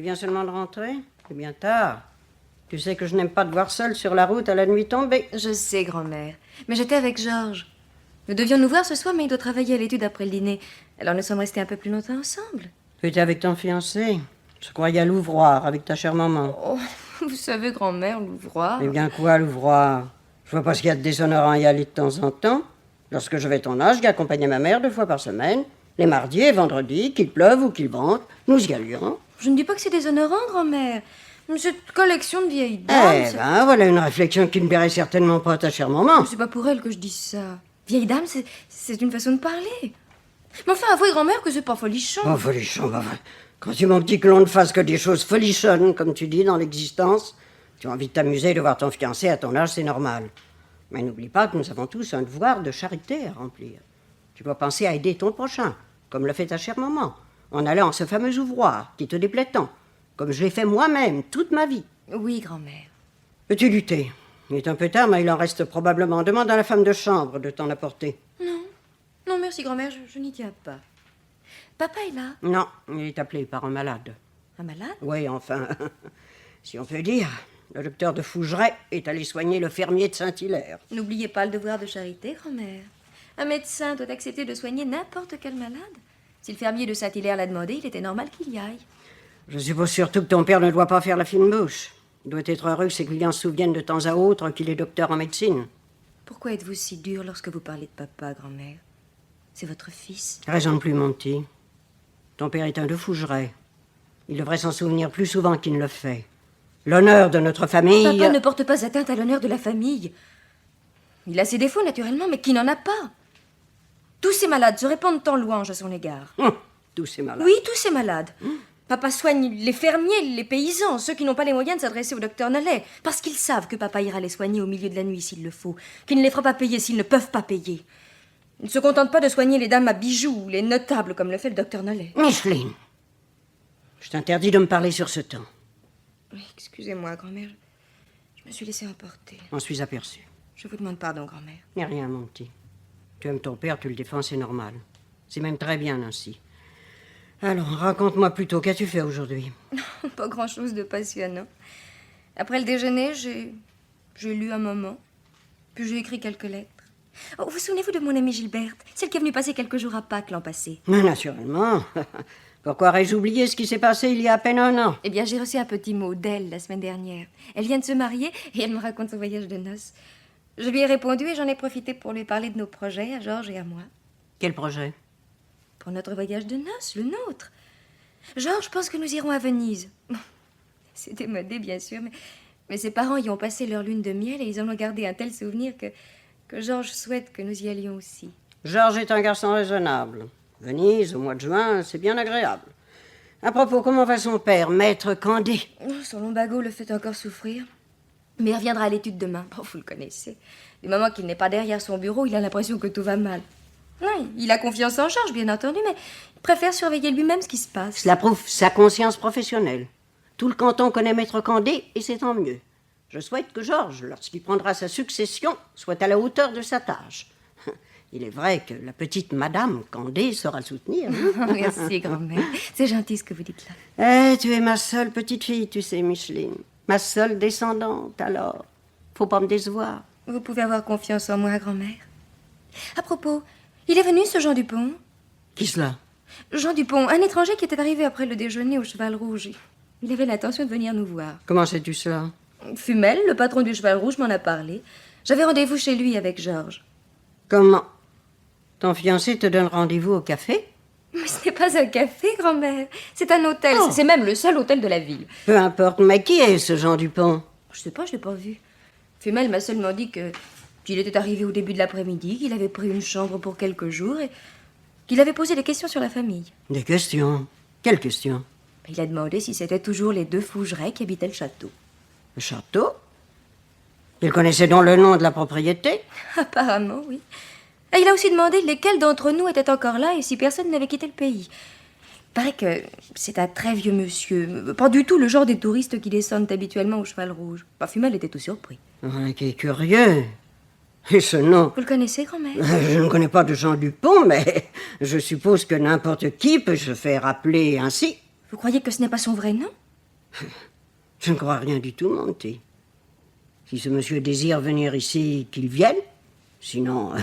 Tu viens seulement de rentrer? C'est bien tard. Tu sais que je n'aime pas te voir seule sur la route à la nuit tombée. Je sais, grand-mère. Mais j'étais avec Georges. Nous devions nous voir ce soir, mais il doit travailler à l'étude après le dîner. Alors nous sommes restés un peu plus longtemps ensemble. Tu étais avec ton fiancé? Je croyais à l'ouvroir avec ta chère maman. Oh, vous savez, grand-mère, l'ouvroir. Eh bien quoi, l'ouvroir? Je vois pas ce qu'il y a de déshonorant à y aller de temps en temps. Lorsque j'avais ton âge, j'accompagnais ma mère 2 fois par semaine. Les mardis et vendredis, qu'il pleuve ou qu'il vente, nous y allions. Je ne dis pas que c'est déshonorant, grand-mère. Mais cette collection de vieilles dames... Eh ben, voilà une réflexion qui ne plairait certainement pas à ta chère maman. C'est pas pour elle que je dis ça. Vieille dame, c'est une façon de parler. Mais enfin, avouez, grand-mère, que c'est pas folichon. Oh, folichon, bah, quand tu, mon petit clon, ne fasses que des choses folichonnes, comme tu dis, dans l'existence, tu as envie de t'amuser, de voir ton fiancé à ton âge, c'est normal. Mais n'oublie pas que nous avons tous un devoir de charité à remplir. Tu dois penser à aider ton prochain, comme le fait ta chère maman, en allant en ce fameux ouvroir qui te déplaît tant, comme je l'ai fait moi-même toute ma vie. Oui, grand-mère. Peux-tu lutter? Il est un peu tard, mais il en reste probablement. Demande à la femme de chambre de t'en apporter. Non. Non, merci, grand-mère, je n'y tiens pas. Papa est là. Non, il est appelé par un malade. Un malade? Oui, enfin, si on peut dire. Le docteur de Fougeray est allé soigner le fermier de Saint-Hilaire. N'oubliez pas le devoir de charité, grand-mère. Un médecin doit accepter de soigner n'importe quel malade. Si le fermier de Saint-Hilaire l'a demandé, il était normal qu'il y aille. Je suppose surtout que ton père ne doit pas faire la fine bouche. Il doit être heureux que ses clients se souviennent de temps à autre qu'il est docteur en médecine. Pourquoi êtes-vous si dur lorsque vous parlez de papa, grand-mère? C'est votre fils. Raisonne plus, mon petit. Ton père est un de Fougeray. Il devrait s'en souvenir plus souvent qu'il ne le fait. L'honneur de notre famille... Papa ne porte pas atteinte à l'honneur de la famille. Il a ses défauts, naturellement, mais qui n'en a pas? Tous ces malades se répandent en louanges à son égard. Tous ces malades. Oui, tous ces malades. Papa soigne les fermiers, les paysans, ceux qui n'ont pas les moyens de s'adresser au docteur Nollet, parce qu'ils savent que papa ira les soigner au milieu de la nuit s'il le faut, qu'il ne les fera pas payer s'ils ne peuvent pas payer. Il ne se contente pas de soigner les dames à bijoux ou les notables comme le fait le docteur Nollet. Micheline, je t'interdis de me parler sur ce ton. Oui, excusez-moi, grand-mère. Je me suis laissée emporter. M'en suis aperçu. Je vous demande pardon, grand-mère. N'est rien, mon petit. Tu aimes ton père, tu le défends, c'est normal. C'est même très bien ainsi. Alors, raconte-moi plutôt, qu'as-tu fait aujourd'hui? Pas grand-chose de passionnant. Après le déjeuner, j'ai lu un moment, puis j'ai écrit quelques lettres. Oh, vous souvenez-vous de mon amie Gilberte, celle qui est venue passer quelques jours à Pâques l'an passé? Mais naturellement. Pourquoi aurais-je oublié ce qui s'est passé il y a à peine 1 an? Eh bien, j'ai reçu un petit mot d'elle la semaine dernière. Elle vient de se marier et elle me raconte son voyage de noces. Je lui ai répondu et j'en ai profité pour lui parler de nos projets, à Georges et à moi. Quel projet? Pour notre voyage de noces, le nôtre. Georges pense que nous irons à Venise. C'est démodé, bien sûr, mais ses parents y ont passé leur lune de miel et ils en ont gardé un tel souvenir que Georges souhaite que nous y allions aussi. Georges est un garçon raisonnable. Venise, au mois de juin, c'est bien agréable. À propos, comment va son père, maître Candé? Son lumbago le fait encore souffrir. Mais il reviendra à l'étude demain. Bon, vous le connaissez. Du moment qu'il n'est pas derrière son bureau, il a l'impression que tout va mal. Non, il a confiance en Georges, bien entendu, mais il préfère surveiller lui-même ce qui se passe. Cela prouve sa conscience professionnelle. Tout le canton connaît maître Candé, et c'est tant mieux. Je souhaite que Georges, lorsqu'il prendra sa succession, soit à la hauteur de sa tâche. Il est vrai que la petite Madame Candé saura le soutenir. Merci, grand-mère. C'est gentil ce que vous dites là. Eh, tu es ma seule petite fille, tu sais, Micheline. Ma seule descendante, alors. Faut pas me décevoir. Vous pouvez avoir confiance en moi, grand-mère. À propos, il est venu, ce Jean Dupont? Qui cela? Jean Dupont, un étranger qui était arrivé après le déjeuner au Cheval Rouge. Il avait l'intention de venir nous voir. Comment sais-tu cela? Fumel, le patron du Cheval Rouge, m'en a parlé. J'avais rendez-vous chez lui avec Georges. Comment? Ton fiancé te donne rendez-vous au café? Mais ce n'est pas un café, grand-mère. C'est un hôtel. Oh. C'est même le seul hôtel de la ville. Peu importe, mais qui est ce Jean Dupont? Je sais pas, je l'ai pas vu. Fumel m'a seulement dit qu'il était arrivé au début de l'après-midi, qu'il avait pris une chambre pour quelques jours et qu'il avait posé des questions sur la famille. Des questions? Quelles questions? Il a demandé si c'était toujours les 2 Fougeray qui habitaient le château. Le château? Il connaissait donc le nom de la propriété? Apparemment, oui. Et il a aussi demandé lesquels d'entre nous étaient encore là et si personne n'avait quitté le pays. Il paraît que c'est un très vieux monsieur, pas du tout le genre des touristes qui descendent habituellement au Cheval Rouge. Fumel était tout surpris. Qui est curieux. Et ce nom? Vous le connaissez, grand-mère? Je ne connais pas de Jean Dupont, mais je suppose que n'importe qui peut se faire appeler ainsi. Vous croyez que ce n'est pas son vrai nom? Je ne crois rien du tout, Monty. Si ce monsieur désire venir ici, qu'il vienne. Sinon,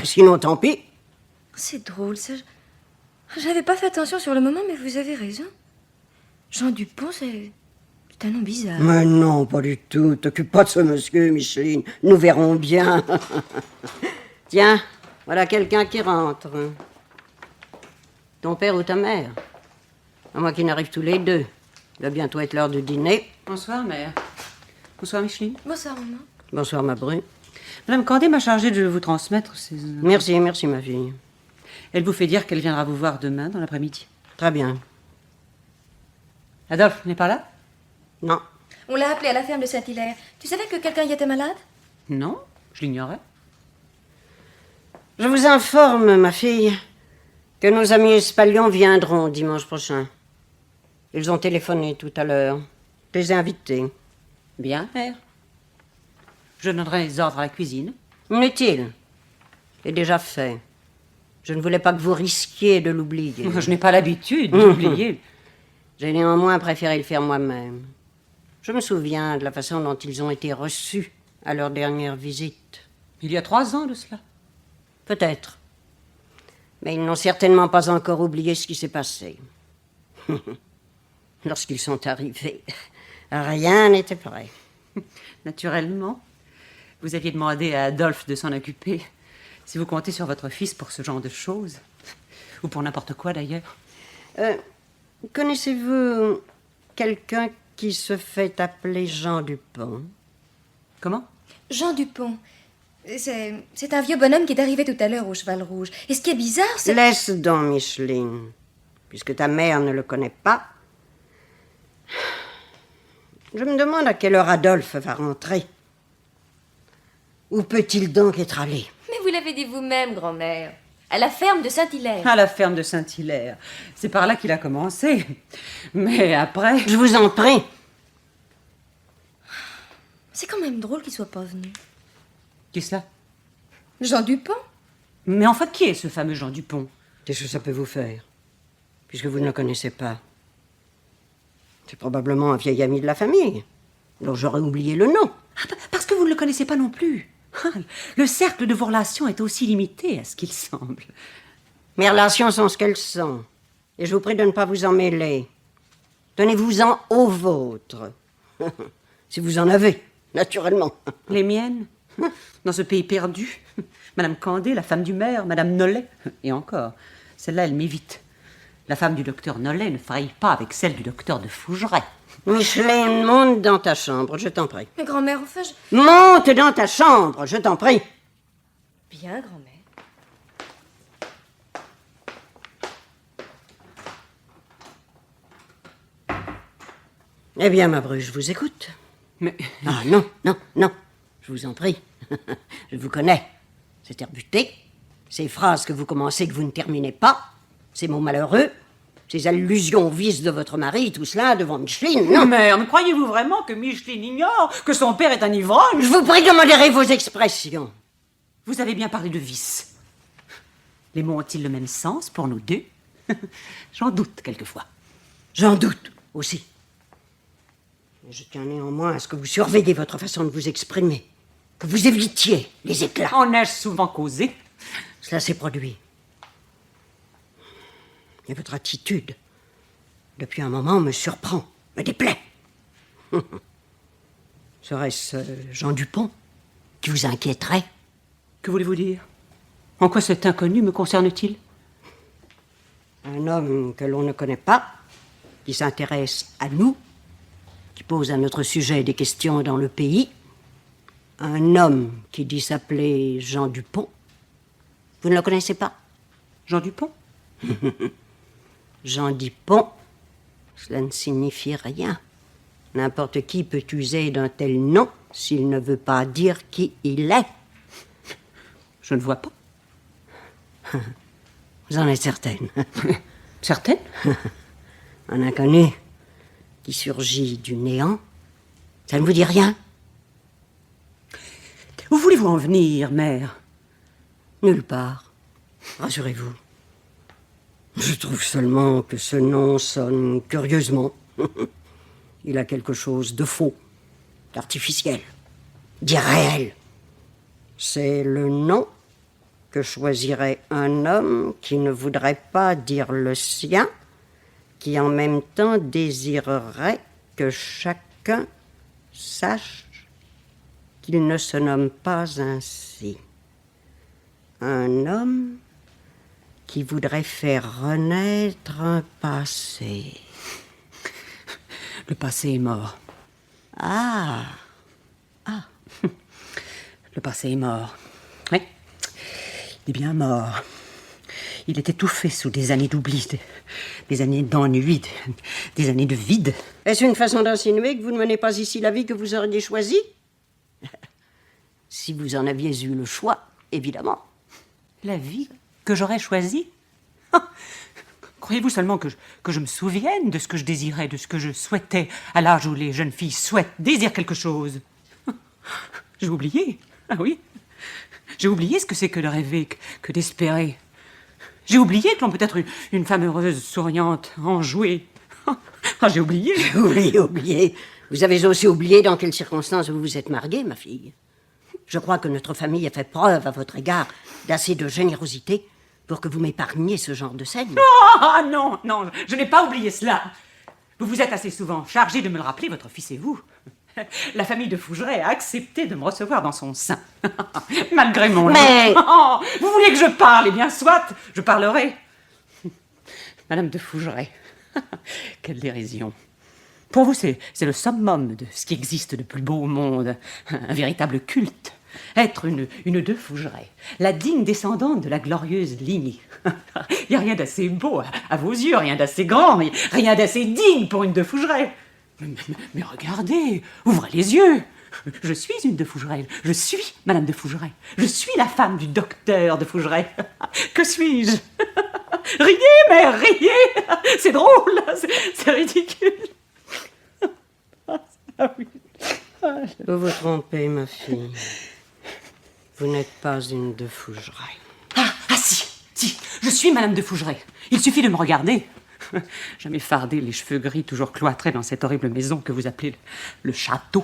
sinon tant pis. C'est drôle, ça. J'avais pas fait attention sur le moment, mais vous avez raison. Jean Dupont, c'est un nom bizarre. Mais non, pas du tout. T'occupe pas de ce monsieur, Micheline. Nous verrons bien. Tiens, voilà quelqu'un qui rentre. Ton père ou ta mère? À moins qu'ils n'arrivent tous les deux. Il va bientôt être l'heure du dîner. Bonsoir, mère. Bonsoir, Micheline. Bonsoir, maman. Bonsoir, ma bru. Madame Candet m'a chargée de vous transmettre ces... Merci, merci, ma fille. Elle vous fait dire qu'elle viendra vous voir demain dans l'après-midi. Très bien. Adolphe n'est pas là? Non. On l'a appelé à la ferme de Saint-Hilaire. Tu savais que quelqu'un y était malade? Non, je l'ignorais. Je vous informe, ma fille, que nos amis Espalion viendront dimanche prochain. Ils ont téléphoné tout à l'heure. Je les ai invités. Bien, mère. Je donnerai les ordres à la cuisine. Inutile. C'est déjà fait. Je ne voulais pas que vous risquiez de l'oublier. Je n'ai pas l'habitude d'oublier. J'ai néanmoins préféré le faire moi-même. Je me souviens de la façon dont ils ont été reçus à leur dernière visite. Il y a 3 ans de cela. Peut-être. Mais ils n'ont certainement pas encore oublié ce qui s'est passé. Lorsqu'ils sont arrivés, rien n'était prêt. Naturellement, vous aviez demandé à Adolphe de s'en occuper. Si vous comptez sur votre fils pour ce genre de choses. Ou pour n'importe quoi, d'ailleurs. Connaissez-vous quelqu'un qui se fait appeler Jean Dupont? Comment? Jean Dupont. C'est un vieux bonhomme qui est arrivé tout à l'heure au Cheval Rouge. Et ce qui est bizarre, c'est... Laisse donc, Micheline. Puisque ta mère ne le connaît pas. Je me demande à quelle heure Adolphe va rentrer. Où peut-il donc être allé? Mais vous l'avez dit vous-même, grand-mère. À la ferme de Saint-Hilaire. À la ferme de Saint-Hilaire. C'est par là qu'il a commencé. Mais après... Je vous en prie. C'est quand même drôle qu'il soit pas venu. Qui est cela? Jean Dupont? Mais enfin, qui est ce fameux Jean Dupont? Qu'est-ce que ça peut vous faire? Puisque vous ne le connaissez pas. C'est probablement un vieil ami de la famille, dont j'aurais oublié le nom. Ah, parce que vous ne le connaissez pas non plus. Le cercle de vos relations est aussi limité à ce qu'il semble. Mes relations sont ce qu'elles sont. Et je vous prie de ne pas vous en mêler. Tenez-vous-en aux vôtres. Si vous en avez, naturellement. Les miennes? Dans ce pays perdu? Madame Candet, la femme du maire, Madame Nollet. Et encore, celle-là, elle m'évite. La femme du docteur Nollet ne faillit pas avec celle du docteur de Fougeray. Micheline, monte dans ta chambre, je t'en prie. Mais grand-mère, enfin, je... Monte dans ta chambre, je t'en prie. Bien, grand-mère. Eh bien, ma bru, je vous écoute. Mais... Ah non, non, non, je vous en prie. Je vous connais. C'est herbuté. Ces phrases que vous commencez que vous ne terminez pas. Ces mots malheureux. Ces allusions au vice de votre mari, tout cela devant Micheline, non. Mère, croyez-vous vraiment que Micheline ignore que son père est un ivrogne? Je vous prie de modérer vos expressions. Vous avez bien parlé de vice. Les mots ont-ils le même sens pour nous deux? J'en doute quelquefois. J'en doute aussi. Mais je tiens néanmoins à ce que vous surveillez votre façon de vous exprimer. Que vous évitiez les éclats. En ai-je souvent causé? Cela s'est produit. Et votre attitude, depuis un moment, me surprend, me déplaît. Serait-ce Jean Dupont qui vous inquiéterait? Que voulez-vous dire? En quoi cet inconnu me concerne-t-il? Un homme que l'on ne connaît pas, qui s'intéresse à nous, qui pose à notre sujet des questions dans le pays. Un homme qui dit s'appeler Jean Dupont. Vous ne le connaissez pas? Jean Dupont? Jean Dupont, cela ne signifie rien. N'importe qui peut user d'un tel nom s'il ne veut pas dire qui il est. Je ne vois pas. Vous en êtes certaine. Certaine? Un inconnu qui surgit du néant, ça ne vous dit rien? Où voulez-vous en venir, mère? Nulle part. Rassurez-vous. Je trouve seulement que ce nom sonne curieusement. Il a quelque chose de faux, d'artificiel, d'irréel. C'est le nom que choisirait un homme qui ne voudrait pas dire le sien, qui en même temps désirerait que chacun sache qu'il ne se nomme pas ainsi. Un homme qui voudrait faire renaître un passé. Le passé est mort. Ah, Le passé est mort. Oui, il est bien mort. Il est étouffé sous des années d'oubli, des années d'ennui, des années de vide. est-ce une façon d'insinuer que vous ne menez pas ici la vie que vous auriez choisie? Si vous en aviez eu le choix, évidemment. La vie que j'aurais choisie? Croyez-vous seulement que je me souvienne de ce que je désirais, de ce que je souhaitais à l'âge où les jeunes filles désirent quelque chose? J'ai oublié, ah oui. J'ai oublié ce que c'est que de rêver, que d'espérer. J'ai oublié que l'on peut être une femme heureuse, souriante, enjouée. Ah, j'ai oublié. Oublié. Vous avez aussi oublié dans quelles circonstances vous vous êtes mariée, ma fille. Je crois que notre famille a fait preuve à votre égard d'assez de générosité pour que vous m'épargniez ce genre de scène. Ah non, non, je n'ai pas oublié cela. Vous vous êtes assez souvent chargé de me le rappeler, votre fils et vous. La famille de Fougeray a accepté de me recevoir dans son sein. Malgré mon... Mais... Oh, vous vouliez que je parle, eh bien soit, je parlerai. Madame de Fougeray, quelle dérision. Pour vous, c'est le summum de ce qui existe de plus beau au monde. Un véritable culte. Être une de Fougeray, la digne descendante de la glorieuse lignée. Il n'y a rien d'assez beau à vos yeux, rien d'assez grand, rien d'assez digne pour une de Fougeray. Mais regardez, ouvrez les yeux. Je suis une de Fougeray. Je suis Madame de Fougeray. Je suis la femme du docteur de Fougeray. Que suis-je? Riez, mère, riez. C'est drôle, c'est ridicule. Ah oui. Vous vous trompez, ma fille. Vous n'êtes pas une de Fougeray. Ah, si, je suis Madame de Fougeray. Il suffit de me regarder. Jamais fardé, les cheveux gris, toujours cloîtrés dans cette horrible maison que vous appelez le château,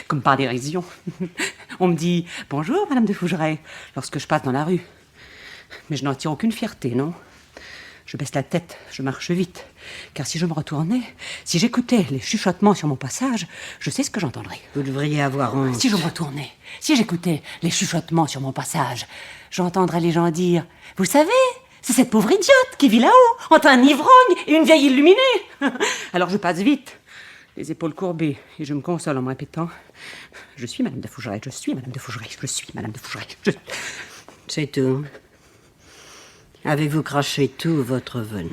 comme par dérision. On me dit « Bonjour, Madame de Fougeray » lorsque je passe dans la rue. Mais je n'en tire aucune fierté, non? Je baisse la tête, je marche vite. Car si je me retournais, si j'écoutais les chuchotements sur mon passage, je sais ce que j'entendrais. Vous devriez avoir honte. Si je me retournais, si j'écoutais les chuchotements sur mon passage, j'entendrais les gens dire « Vous savez, c'est cette pauvre idiote qui vit là-haut, entre un ivrogne et une vieille illuminée. » Alors je passe vite, les épaules courbées, et je me console en me répétant « Je suis Madame de Fougeray, je suis Madame de Fougeray, je suis Madame de Fougeray. » C'est tout. Avez-vous craché tout votre venin?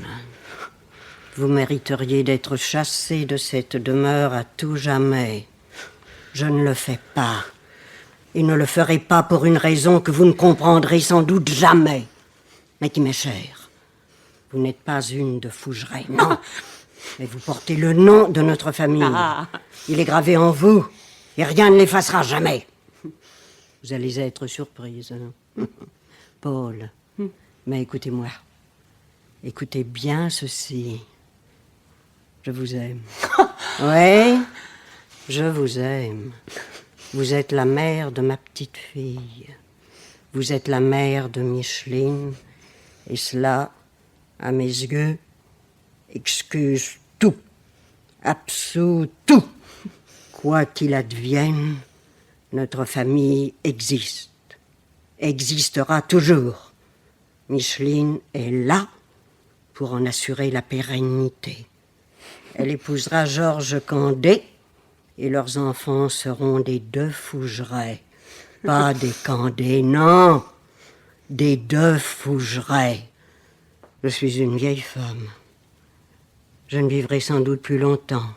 Vous mériteriez d'être chassé de cette demeure à tout jamais. Je ne le fais pas. Et ne le ferai pas pour une raison que vous ne comprendrez sans doute jamais, mais qui m'est chère. Vous n'êtes pas une de Fougeray, non. Mais vous portez le nom de notre famille. Ah. Il est gravé en vous, et rien ne l'effacera jamais. Vous allez être surprise. Paul, mais écoutez-moi. Écoutez bien ceci. Je vous aime. Oui, je vous aime. Vous êtes la mère de ma petite fille. Vous êtes la mère de Micheline. Et cela, à mes yeux, excuse tout. Absout tout. Quoi qu'il advienne, notre famille existe. Existera toujours. Micheline est là pour en assurer la pérennité. Elle épousera Georges Candé et leurs enfants seront des de Fougeray. Pas des Candé, non, des de Fougeray. Je suis une vieille femme. Je ne vivrai sans doute plus longtemps.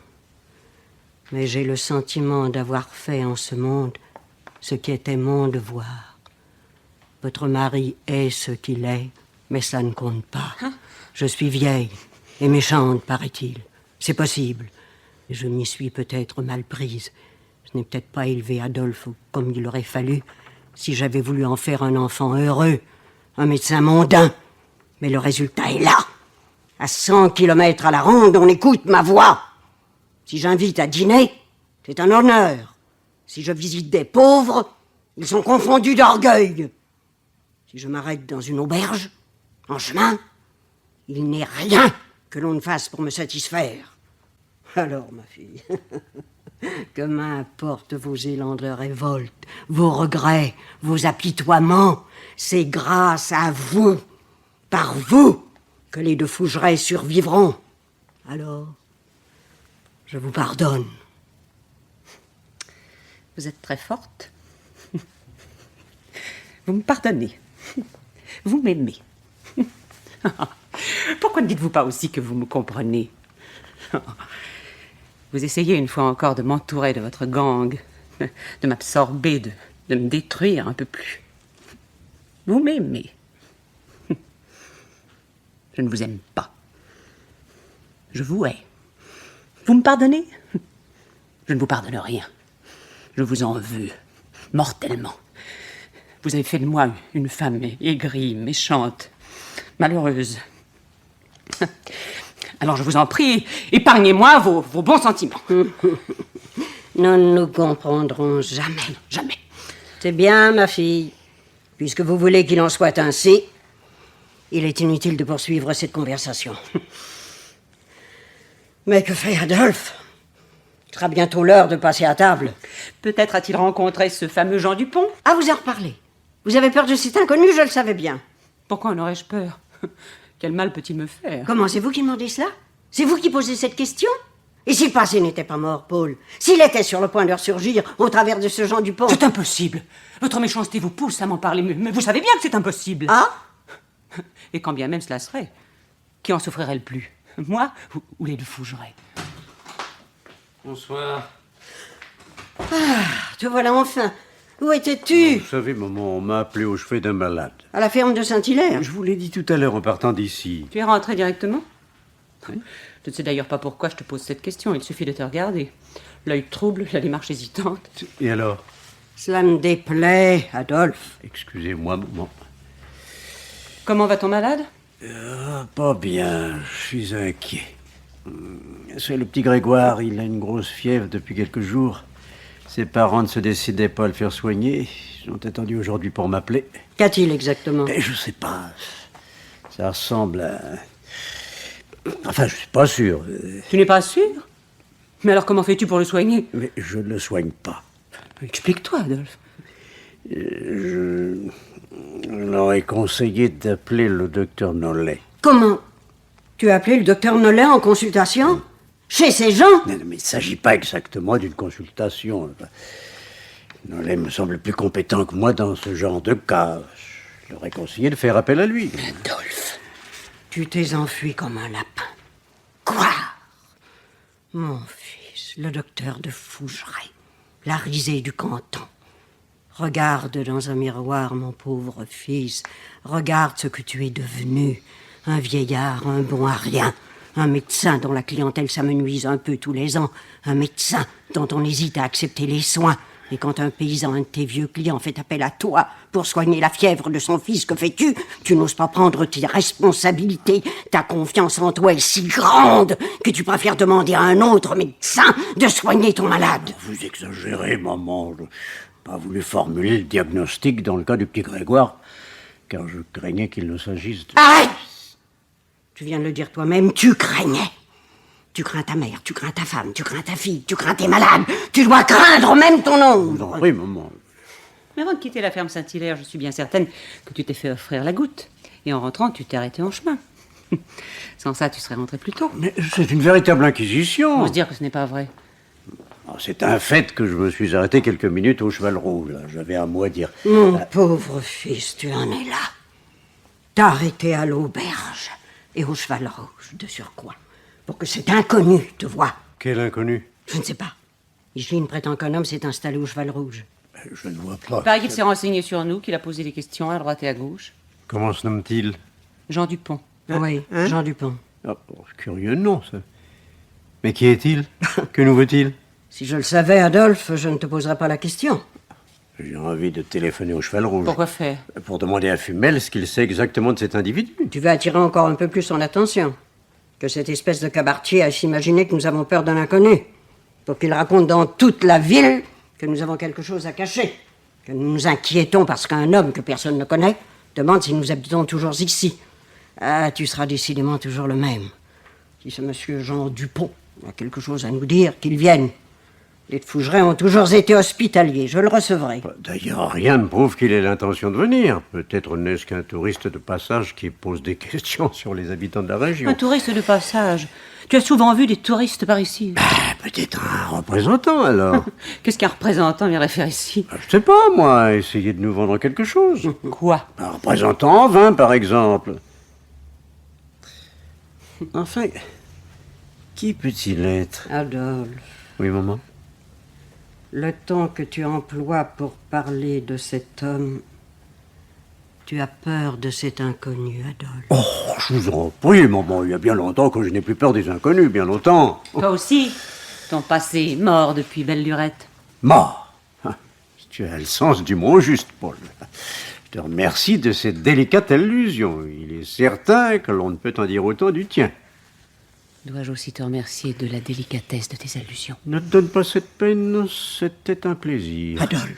Mais j'ai le sentiment d'avoir fait en ce monde ce qui était mon devoir. Votre mari est ce qu'il est, mais ça ne compte pas. Je suis vieille et méchante, paraît-il. C'est possible. Je m'y suis peut-être mal prise. Je n'ai peut-être pas élevé Adolphe comme il aurait fallu si j'avais voulu en faire un enfant heureux, un médecin mondain. Mais le résultat est là. À 100 kilomètres à la ronde, on écoute ma voix. Si j'invite à dîner, c'est un honneur. Si je visite des pauvres, ils sont confondus d'orgueil. Si je m'arrête dans une auberge, en chemin, il n'est rien que l'on ne fasse pour me satisfaire. Alors, ma fille, que m'importent vos élans de révolte, vos regrets, vos apitoiements, c'est grâce à vous, par vous, que les de Fougeray survivront. Alors, je vous pardonne. Vous êtes très forte. Vous me pardonnez. Vous m'aimez. Pourquoi ne dites-vous pas aussi que vous me comprenez? Vous essayez une fois encore de m'entourer de votre gang, de m'absorber, de me détruire un peu plus. Vous m'aimez. Je ne vous aime pas. Je vous hais. Vous me pardonnez? Je ne vous pardonne rien. Je vous en veux, mortellement. Vous avez fait de moi une femme aigrie, méchante, malheureuse. Alors je vous en prie, épargnez-moi vos bons sentiments. Nous ne nous comprendrons jamais. Jamais. C'est bien, ma fille. Puisque vous voulez qu'il en soit ainsi, il est inutile de poursuivre cette conversation. Mais que fait Adolphe? Il sera bientôt l'heure de passer à table. Peut-être a-t-il rencontré ce fameux Jean Dupont. Ah, vous en reparlez. Vous avez peur de cet inconnu, je le savais bien. Pourquoi en aurais-je peur? Quel mal peut-il me faire? Comment, c'est vous qui demandez cela? C'est vous qui posez cette question? Et si le passé n'était pas mort, Paul? S'il était sur le point de ressurgir au travers de ce Jean Dupont? C'est impossible. Votre méchanceté vous pousse à m'en parler, mais vous savez bien que c'est impossible. Ah? Et quand bien même cela serait, qui en souffrirait le plus? Moi ou les de Fougeray? Bonsoir. Te voilà enfin. Où étais-tu? Vous savez, maman, on m'a appelé au chevet d'un malade. À la ferme de Saint-Hilaire. Je vous l'ai dit tout à l'heure en partant d'ici. Tu es rentré directement? Oui. Je ne sais d'ailleurs pas pourquoi je te pose cette question, il suffit de te regarder. L'œil trouble, la démarche hésitante. Et alors? Cela me déplaît, Adolphe. Excusez-moi, maman. Comment va ton malade? Pas bien, je suis inquiet. C'est le petit Grégoire, il a une grosse fièvre depuis quelques jours. Ses parents ne se décidaient pas à le faire soigner. Ils ont attendu aujourd'hui pour m'appeler. Qu'a-t-il exactement? Mais je sais pas. Ça ressemble à... Enfin, je suis pas sûr. Tu n'es pas sûr? Mais alors comment fais-tu pour le soigner? Mais je ne le soigne pas. Explique-toi, Adolphe. Je leur ai conseillé d'appeler le docteur Nollet. Comment? Tu as appelé le docteur Nollet en consultation? Chez ces gens? Non, mais il ne s'agit pas exactement d'une consultation. Nollet me semble plus compétent que moi dans ce genre de cas. Je leur ai conseillé de faire appel à lui. Adolphe, tu t'es enfui comme un lapin. Quoi? Mon fils, le docteur de Fougeray, la risée du canton. Regarde dans un miroir, mon pauvre fils. Regarde ce que tu es devenu. Un vieillard, un bon à rien. Un médecin dont la clientèle s'amenuise un peu tous les ans. Un médecin dont on hésite à accepter les soins. Et quand un paysan, un de tes vieux clients, fait appel à toi pour soigner la fièvre de son fils, que fais-tu? Tu n'oses pas prendre tes responsabilités. Ta confiance en toi est si grande que tu préfères demander à un autre médecin de soigner ton malade. Vous exagérez, maman. Je n'ai pas voulu formuler le diagnostic dans le cas du petit Grégoire, car je craignais qu'il ne s'agisse de... Arrête! Tu viens de le dire toi-même, tu craignais. Tu crains ta mère, tu crains ta femme, tu crains ta fille, tu crains tes malades. Tu dois craindre même ton Vous en ombre. prie, maman. Mais avant de quitter la ferme Saint-Hilaire, je suis bien certaine que tu t'es fait offrir la goutte. Et en rentrant, tu t'es arrêté en chemin. Sans ça, tu serais rentré plus tôt. Mais c'est une véritable inquisition. On se dire que ce n'est pas vrai. C'est un fait que je me suis arrêté quelques minutes au Cheval Rouge. Là. J'avais un mot à dire. Mon pauvre fils, tu en es là. T'as arrêté à l'auberge et au Cheval Rouge, de surcroît, pour que cet inconnu te voie. Quel inconnu? Je ne sais pas. Micheline prétend qu'un homme s'est installé au Cheval Rouge. Je ne vois pas. Il paraît qu'il s'est renseigné sur nous, qu'il a posé des questions à droite et à gauche. Comment se nomme-t-il? Jean Dupont. Oui, Jean Dupont. Ah, curieux nom, ça. Mais qui est-il? Que nous veut-il? Si je le savais, Adolphe, je ne te poserais pas la question. J'ai envie de téléphoner au Cheval Rouge. Pourquoi faire? Pour demander à Fumel ce qu'il sait exactement de cet individu. Tu veux attirer encore un peu plus son attention. Que cette espèce de cabaretier à s'imaginer que nous avons peur d'un inconnu. pour qu'il raconte dans toute la ville que nous avons quelque chose à cacher, que nous nous inquiétons parce qu'un homme que personne ne connaît demande si nous habitons toujours ici. Ah, tu seras décidément toujours le même. Si ce monsieur Jean Dupont a quelque chose à nous dire, qu'il vienne. Les de Fougeray ont toujours été hospitaliers, je le recevrai. D'ailleurs, rien ne prouve qu'il ait l'intention de venir. Peut-être n'est-ce qu'un touriste de passage qui pose des questions sur les habitants de la région. Un touriste de passage. Tu as souvent vu des touristes par ici. Peut-être un représentant, alors. Qu'est-ce qu'un représentant viendrait faire ici? Je sais pas, moi, essayer de nous vendre quelque chose. Quoi? Un représentant en vin, par exemple. Enfin, qui peut-il être? Adolphe, Oui, maman? le temps que tu emploies pour parler de cet homme, tu as peur de cet inconnu, Adolphe. Oh, je vous en prie, maman, il y a bien longtemps que je n'ai plus peur des inconnus, bien longtemps. Toi aussi. Ton passé est mort depuis belle lurette. Mort. Tu as le sens du mot juste, Paul. Je te remercie de cette délicate allusion. Il est certain que l'on ne peut en dire autant du tien. Dois-je aussi te remercier de la délicatesse de tes allusions? Ne te donne pas cette peine, c'était un plaisir. Adolphe,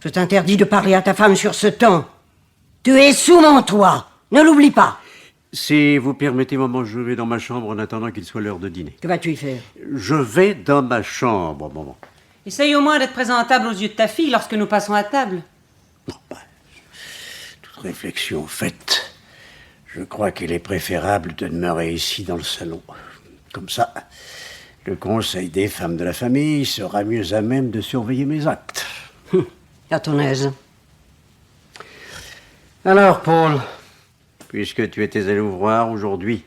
je t'interdis de parler à ta femme sur ce ton. Tu es sous mon toit, ne l'oublie pas. Si vous permettez, maman, je vais dans ma chambre en attendant qu'il soit l'heure de dîner. Que vas-tu y faire? Je vais dans ma chambre, maman. Essaye au moins d'être présentable aux yeux de ta fille lorsque nous passons à table. Toute réflexion faite, je crois qu'il est préférable de demeurer ici dans le salon. Comme ça, le conseil des femmes de la famille sera mieux à même de surveiller mes actes. À ton aise. Alors, Paul, puisque tu étais à l'ouvroir aujourd'hui,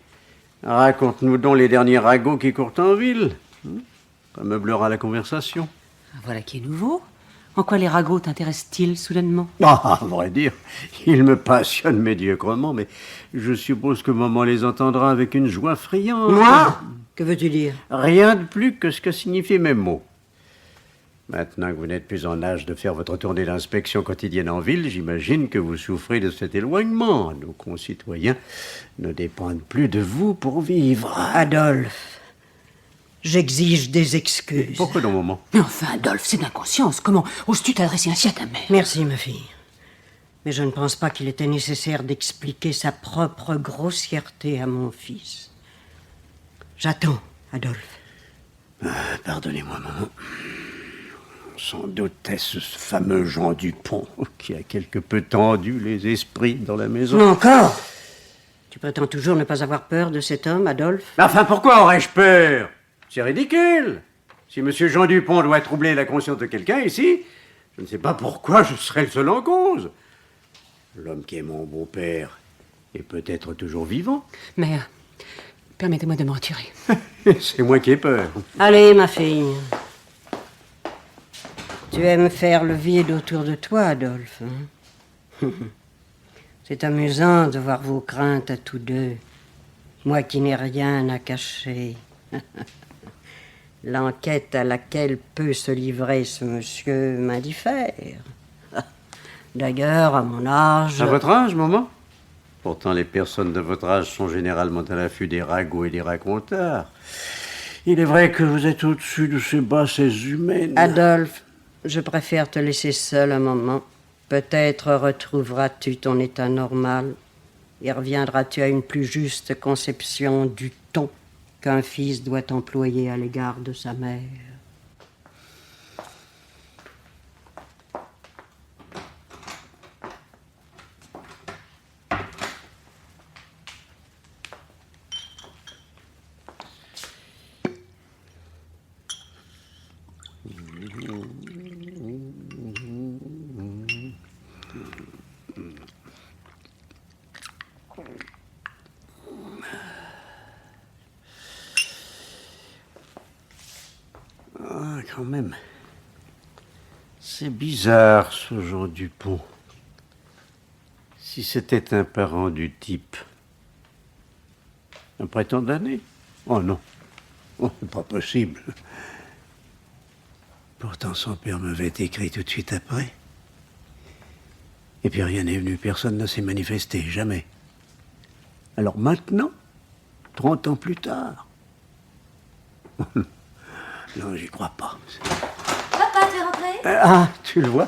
raconte-nous donc les derniers ragots qui courent en ville. Ça meublera la conversation. Voilà qui est nouveau. En quoi les ragots t'intéressent-ils soudainement? Ah, à vrai dire, ils me passionnent médiocrement, mais je suppose que maman les entendra avec une joie friande. Moi? Que veux-tu dire? Rien de plus que ce que signifient mes mots. Maintenant que vous n'êtes plus en âge de faire votre tournée d'inspection quotidienne en ville, j'imagine que vous souffrez de cet éloignement. Nos concitoyens ne dépendent plus de vous pour vivre. Adolphe, j'exige des excuses. Pourquoi non, maman? Mais enfin, Adolphe, c'est d'inconscience. Comment oses-tu t'adresser ainsi à ta mère? Merci, ma fille. Mais je ne pense pas qu'il était nécessaire d'expliquer sa propre grossièreté à mon fils. J'attends, Adolphe. Pardonnez-moi, maman. Sans doute est-ce ce fameux Jean Dupont qui a quelque peu tendu les esprits dans la maison. Non, encore? Tu prétends toujours ne pas avoir peur de cet homme, Adolphe? Enfin, pourquoi aurais-je peur? C'est ridicule. Si monsieur Jean Dupont doit troubler la conscience de quelqu'un ici, je ne sais pas pourquoi je serais le seul en cause. L'homme qui est mon beau-père est peut-être toujours vivant. Mère, permettez-moi de me retirer. C'est moi qui ai peur. Allez, ma fille. Tu aimes faire le vide autour de toi, Adolphe. Hein? C'est amusant de voir vos craintes à tous deux. Moi qui n'ai rien à cacher. L'enquête à laquelle peut se livrer ce monsieur m'indiffère. D'ailleurs, à mon âge... À votre âge, maman? Pourtant, les personnes de votre âge sont généralement à l'affût des ragots et des racontards. Il est vrai que vous êtes au-dessus de ces basses humaines. Adolphe, je préfère te laisser seul un moment. Peut-être retrouveras-tu ton état normal et reviendras-tu à une plus juste conception du ton qu'un fils doit employer à l'égard de sa mère. Ah, quand même. C'est bizarre, ce Jean Dupont. Si c'était un parent du type. Après tant d'années? Oh non. Oh, c'est pas possible. Pourtant, son père m'avait écrit tout de suite après. Et puis rien n'est venu, personne ne s'est manifesté, jamais. Alors maintenant, 30 ans plus tard. Non, j'y crois pas. Papa, tu es rentré? Ah, tu le vois?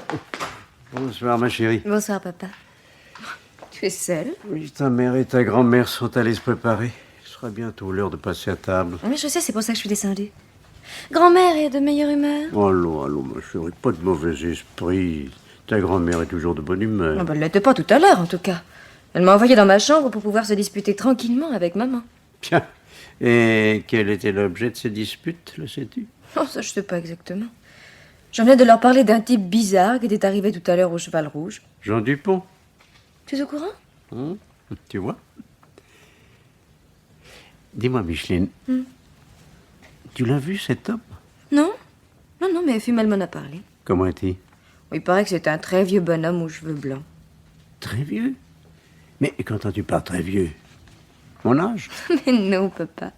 Bonsoir, ma chérie. Bonsoir, papa. Tu es seule? Oui, ta mère et ta grand-mère sont allées se préparer. Il sera bientôt l'heure de passer à table. Oui, je sais, c'est pour ça que je suis descendue. Grand-mère est de meilleure humeur? Allons, ma chérie, pas de mauvais esprit. Ta grand-mère est toujours de bonne humeur. Oh, elle l'était pas tout à l'heure, en tout cas. Elle m'a envoyé dans ma chambre pour pouvoir se disputer tranquillement avec maman. Bien. Et quel était l'objet de ces disputes, le sais-tu? Oh, ça, je sais pas exactement. J'en venais de leur parler d'un type bizarre qui était arrivé tout à l'heure au Cheval Rouge. Jean Dupont. Tu es au courant? Tu vois? Dis-moi, Micheline, tu l'as vu, cet homme? Non. Non, mais Fumel m'en a parlé. Comment est-il? Il paraît que c'est un très vieux bonhomme aux cheveux blancs. Très vieux? Mais quand tu parles très vieux, mon âge? Mais non, papa.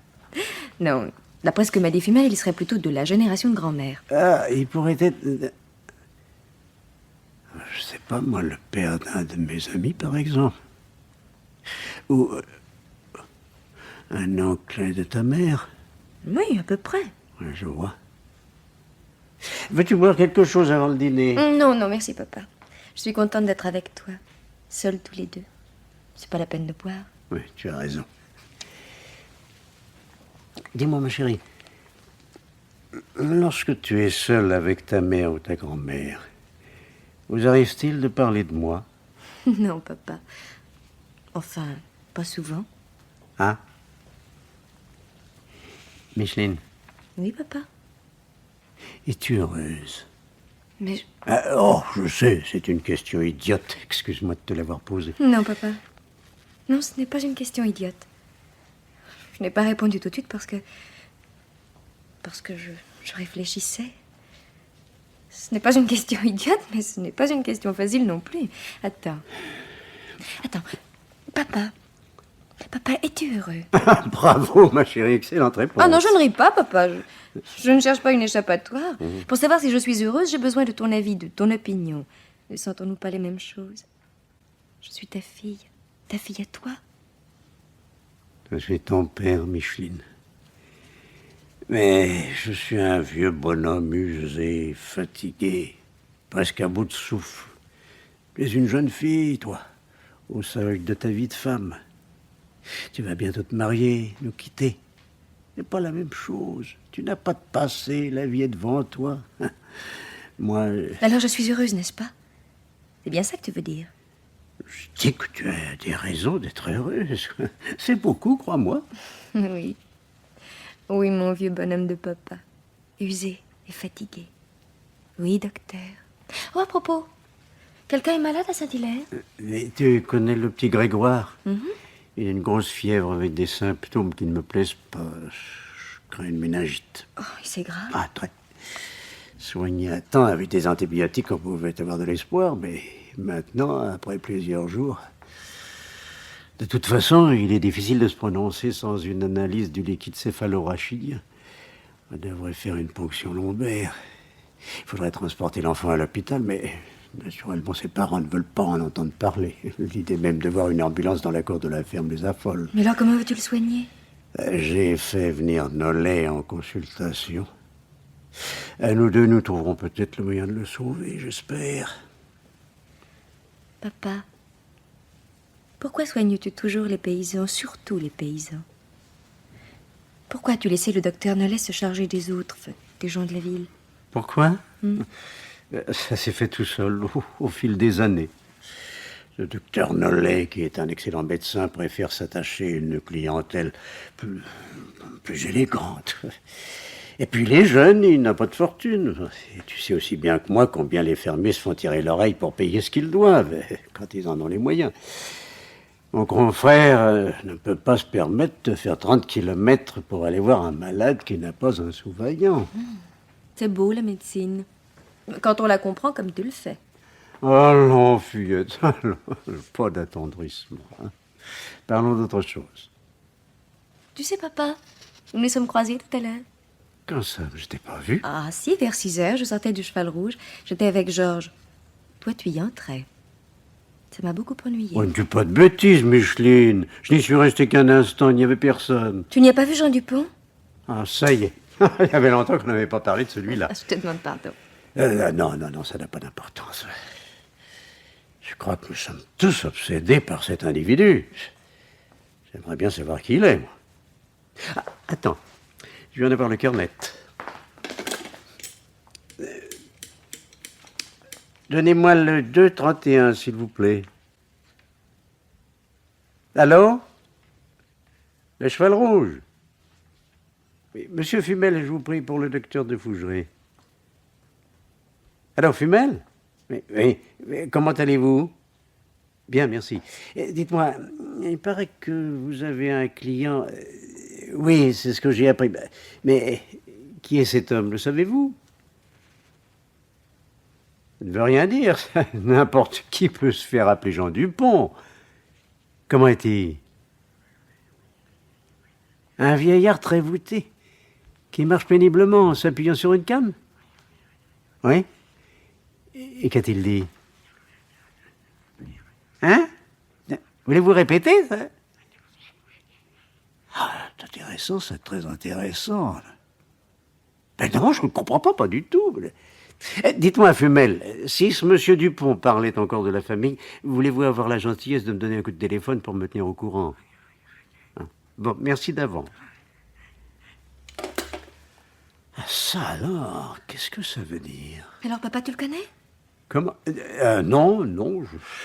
Non. D'après ce que m'a dit Fumel, il serait plutôt de la génération de grand-mère. Ah, il pourrait être... Je sais pas, moi, le père d'un de mes amis, par exemple. Ou un oncle de ta mère. Oui, à peu près. Ouais, je vois. Veux-tu boire quelque chose avant le dîner? Non, merci, papa. Je suis contente d'être avec toi. Seuls tous les deux. C'est pas la peine de boire. Oui, tu as raison. Dis-moi, ma chérie, lorsque tu es seule avec ta mère ou ta grand-mère, vous arrive-t-il de parler de moi? Non, papa. Enfin, pas souvent. Hein? Micheline, Oui, papa. es-tu heureuse? Mais Oh, je sais, c'est une question idiote. Excuse-moi de te l'avoir posée. non, papa. Non, ce n'est pas une question idiote. Je n'ai pas répondu tout de suite parce que je réfléchissais. Ce n'est pas une question idiote, mais ce n'est pas une question facile non plus. Attends. Papa, es-tu heureux? Bravo, ma chérie, excellente réponse. Ah non, je ne ris pas, papa. Je ne cherche pas une échappatoire. Pour savoir si je suis heureuse, j'ai besoin de ton avis, de ton opinion. Ne sentons-nous pas les mêmes choses? Je suis ta fille à toi. Je suis ton père, Micheline. Mais je suis un vieux bonhomme usé, fatigué, presque à bout de souffle. Tu es une jeune fille, toi, au seuil de ta vie de femme. Tu vas bientôt te marier, nous quitter. C'est pas la même chose. Tu n'as pas de passé, la vie est devant toi. Moi, Alors je suis heureuse, n'est-ce pas? C'est bien ça que tu veux dire? je dis que tu as des raisons d'être heureuse. C'est beaucoup, crois-moi. Oui. Oui, mon vieux bonhomme de papa. Usé et fatigué. Oui, docteur. Oh, à propos, quelqu'un est malade à Saint-Hilaire? Mais tu connais le petit Grégoire? Il a une grosse fièvre avec des symptômes qui ne me plaisent pas. Je crains une méningite. Oh, c'est grave. Ah, très. Soigné à temps avec des antibiotiques, on pouvait avoir de l'espoir, mais maintenant, après plusieurs jours... De toute façon, il est difficile de se prononcer sans une analyse du liquide céphalorachidien. On devrait faire une ponction lombaire. Il faudrait transporter l'enfant à l'hôpital, mais naturellement, ses parents ne veulent pas en entendre parler. L'idée même de voir une ambulance dans la cour de la ferme les affole. Mais alors, comment veux-tu le soigner? J'ai fait venir Nollet en consultation. À nous deux, nous trouverons peut-être le moyen de le sauver, j'espère. Papa, pourquoi soignes-tu toujours les paysans, surtout les paysans? Pourquoi as-tu laissé le docteur Nollet se charger des autres, des gens de la ville? Pourquoi? Ça s'est fait tout seul, au fil des années. Le docteur Nollet, qui est un excellent médecin, préfère s'attacher à une clientèle plus élégante. Et puis les jeunes, il n'a pas de fortune. Et tu sais aussi bien que moi combien les fermiers se font tirer l'oreille pour payer ce qu'ils doivent, quand ils en ont les moyens. Mon grand frère ne peut pas se permettre de faire 30 kilomètres pour aller voir un malade qui n'a pas un sous-vaillant. C'est beau, la médecine. Quand on la comprend comme tu le fais. Allons, fillette, allons, pas d'attendrissement. Hein. Parlons d'autre chose. Tu sais, papa, nous nous sommes croisés tout à l'heure. Quand ça, je t'ai pas vu. Ah si, vers 6 heures, je sortais du Cheval Rouge. J'étais avec Georges. Toi, tu y entrais. Ça m'a beaucoup ennuyé. Oh, ne dis pas de bêtises, Micheline. Je n'y suis resté qu'un instant, il n'y avait personne. Tu n'y as pas vu Jean Dupont? Ah, ça y est. Il y avait longtemps qu'on n'avait pas parlé de celui-là. Je te demande pardon. Non, ça n'a pas d'importance. Je crois que nous sommes tous obsédés par cet individu. J'aimerais bien savoir qui il est, moi. Ah, attends, je viens d'avoir le cœur net. Donnez-moi le 2,31, s'il vous plaît. Allô? Le cheval rouge? Oui, Monsieur Fumel, je vous prie pour le docteur de Fougeray. Alors, Fumel? Oui, comment allez-vous? Bien, merci. Dites-moi, il paraît que vous avez un client... Oui, c'est ce que j'ai appris. Mais qui est cet homme, le savez-vous? Ça ne veut rien dire. N'importe qui peut se faire appeler Jean Dupont. Comment est-il? Un vieillard très voûté, qui marche péniblement en s'appuyant sur une canne? Oui? Et qu'a-t-il dit? Hein? Voulez-vous répéter, ça? Ah, c'est intéressant, c'est très intéressant. Ben non, je ne comprends pas du tout. Dites-moi, Fumel, si ce monsieur Dupont parlait encore de la famille, voulez-vous avoir la gentillesse de me donner un coup de téléphone pour me tenir au courant? Bon, merci d'avance. Ah, ça alors, qu'est-ce que ça veut dire? Alors, papa, tu le connais? Comment? Non,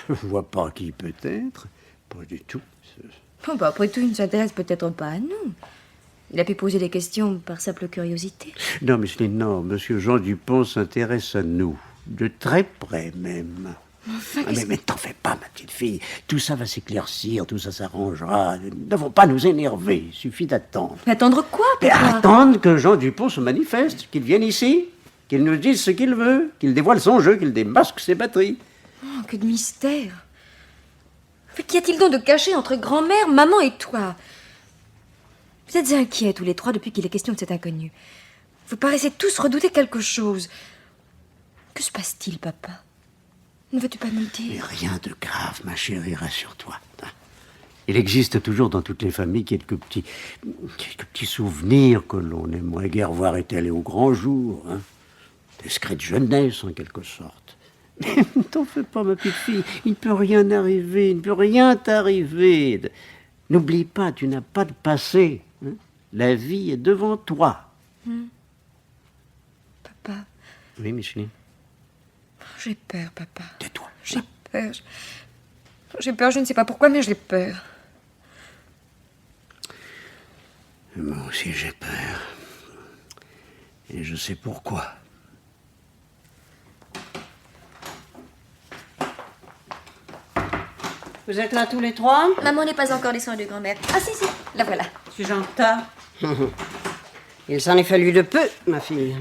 je vois pas qui peut être. Pas du tout. Oh, bah, après tout, il ne s'intéresse peut-être pas à nous. Il a pu poser des questions par simple curiosité. Non, Micheline, non. Monsieur Jean Dupont s'intéresse à nous. De très près, même. Enfin, Mais t'en fais pas, ma petite fille. Tout ça va s'éclaircir, tout ça s'arrangera. Nous ne devons pas nous énerver. Il suffit d'attendre. Mais attendre quoi, Et papa? attendre que Jean Dupont se manifeste, qu'il vienne ici, qu'il nous dise ce qu'il veut, qu'il dévoile son jeu, qu'il démasque ses batteries. Oh, que de mystère. Mais qu'y a-t-il donc de caché entre grand-mère, maman et toi? Vous êtes inquiets tous les trois depuis qu'il est question de cet inconnu. Vous paraissez tous redouter quelque chose. Que se passe-t-il, papa? Ne veux-tu pas nous le Mais dire? rien de grave, ma chérie, rassure-toi. Il existe toujours dans toutes les familles quelques petits souvenirs que l'on aimerait guère voir étalés au grand jour. Hein. Des secrets de jeunesse, en quelque sorte. Mais ne t'en fais pas, ma petite fille. Il ne peut rien arriver, il ne peut rien t'arriver. N'oublie pas, tu n'as pas de passé. Hein. La vie est devant toi. Papa, Oui, Micheline. j'ai peur, papa. Tais-toi. J'ai peur. J'ai peur, je ne sais pas pourquoi, mais j'ai peur. Moi aussi, j'ai peur. Et je sais pourquoi. Vous êtes là tous les trois? Maman n'est pas encore les soins de grand-mère. Ah si, la voilà. Monsieur Jean-Tard? Il s'en est fallu de peu, ma fille.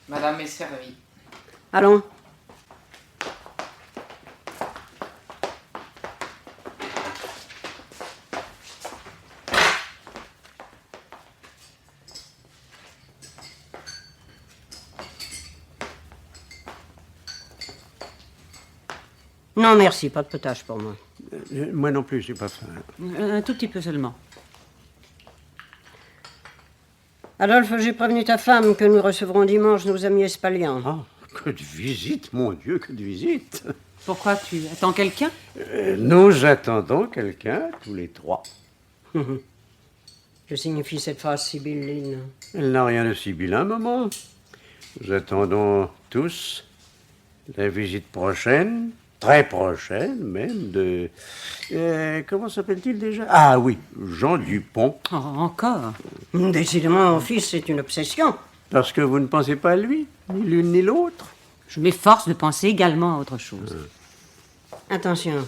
Madame est servie. Allons. Non, merci, pas de potage pour moi. Moi non plus, j'ai pas faim. Un tout petit peu seulement. Adolphe, j'ai prévenu ta femme que nous recevrons dimanche nos amis espaliens. Ah, que de visite, mon Dieu, que de visite. Pourquoi tu attends quelqu'un? Nous attendons quelqu'un, tous les trois. Que signifie cette phrase sibylline? Elle n'a rien de sibyllin, maman. Nous attendons tous la visite prochaine, très prochaine même, de... comment s'appelle-t-il déjà? Ah oui, Jean Dupont. Oh, encore? Décidément, mon fils, c'est une obsession. Parce que vous ne pensez pas à lui, ni l'une ni l'autre. Je m'efforce de penser également à autre chose. Attention,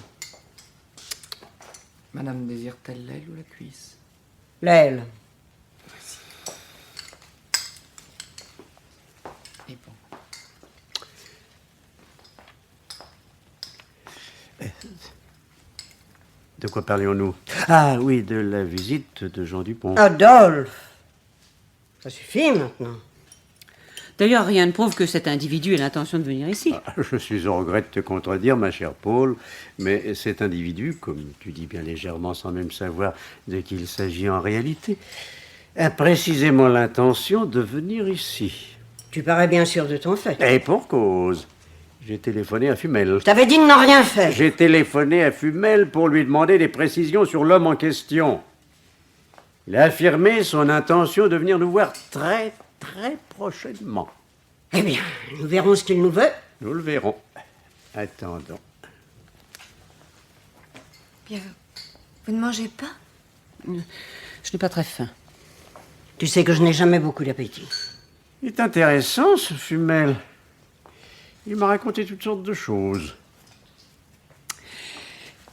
Madame désire-t-elle l'aile ou la cuisse? l'aile. Et bon. De quoi parlions-nous? Ah oui, de la visite de Jean Dupont. Adolphe! Ça suffit maintenant. D'ailleurs, rien ne prouve que cet individu ait l'intention de venir ici. Je suis au regret de te contredire, ma chère Paul, mais cet individu, comme tu dis bien légèrement sans même savoir de qui il s'agit en réalité, a précisément l'intention de venir ici. Tu parais bien sûr de ton fait. Et pour cause. J'ai téléphoné à Fumel. Je t'avais dit de n'en rien faire. J'ai téléphoné à Fumel pour lui demander des précisions sur l'homme en question. Il a affirmé son intention de venir nous voir très, très prochainement. Eh bien, nous verrons ce qu'il nous veut. Nous le verrons. Attendons. Bien, vous ne mangez pas? Je n'ai pas très faim. Tu sais que je n'ai jamais beaucoup d'appétit. Il est intéressant, ce Fumel. Il m'a raconté toutes sortes de choses.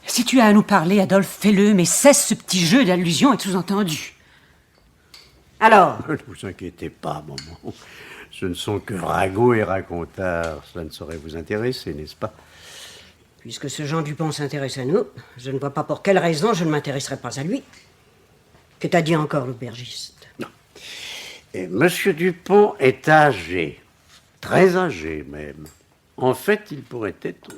Si tu as à nous parler, Adolphe, fais-le, mais cesse ce petit jeu d'allusion et de sous-entendu. Alors, Ne vous inquiétez pas, maman. Ce ne sont que ragots et racontars. Cela ne saurait vous intéresser, n'est-ce pas? puisque ce Jean Dupont s'intéresse à nous, je ne vois pas pour quelle raison je ne m'intéresserai pas à lui. Que t'a dit encore l'aubergiste? Non. Et Monsieur Dupont est âgé. Très âgé, même. En fait, il pourrait être,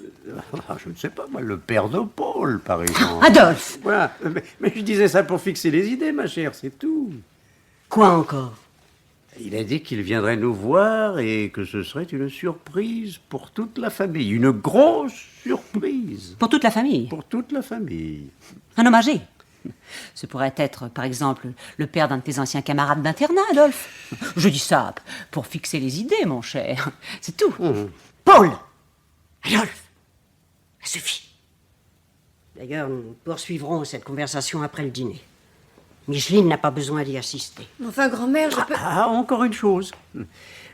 je ne sais pas moi, le père de Paul, par exemple. Adolphe! Voilà. Mais je disais ça pour fixer les idées, ma chère, c'est tout. Quoi encore? Il a dit qu'il viendrait nous voir et que ce serait une surprise pour toute la famille. Une grosse surprise. Pour toute la famille? Pour toute la famille. Un homme âgé? Ce pourrait être, par exemple, le père d'un de tes anciens camarades d'internat, Adolphe. Je dis ça pour fixer les idées, mon cher. C'est tout. Paul! Adolphe! Ça suffit. D'ailleurs, nous poursuivrons cette conversation après le dîner. Micheline n'a pas besoin d'y assister. Enfin, grand-mère, je peux... Ah, encore une chose.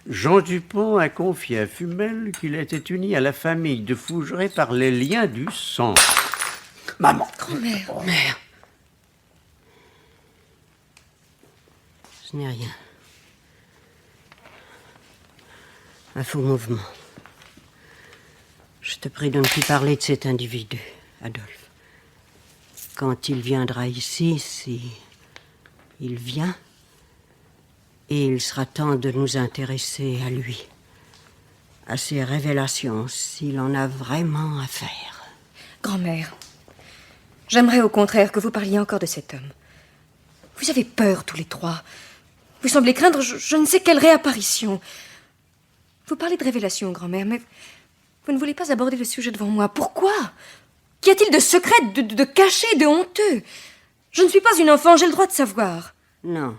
Jean Dupont a confié à Fumel qu'il était uni à la famille de Fougeray par les liens du sang. Maman! Grand-mère. Oh, Mère. Ce n'est rien. Un faux mouvement. Je te prie de ne plus parler de cet individu, Adolphe. Quand il viendra ici, si il vient, et il sera temps de nous intéresser à lui, à ses révélations, s'il en a vraiment à faire. Grand-mère, j'aimerais au contraire que vous parliez encore de cet homme. Vous avez peur tous les trois. Vous semblez craindre je ne sais quelle réapparition. Vous parlez de révélation, grand-mère, mais vous ne voulez pas aborder le sujet devant moi. Pourquoi? Qu'y a-t-il de secret, de caché, de honteux? Je ne suis pas une enfant, j'ai le droit de savoir. Non.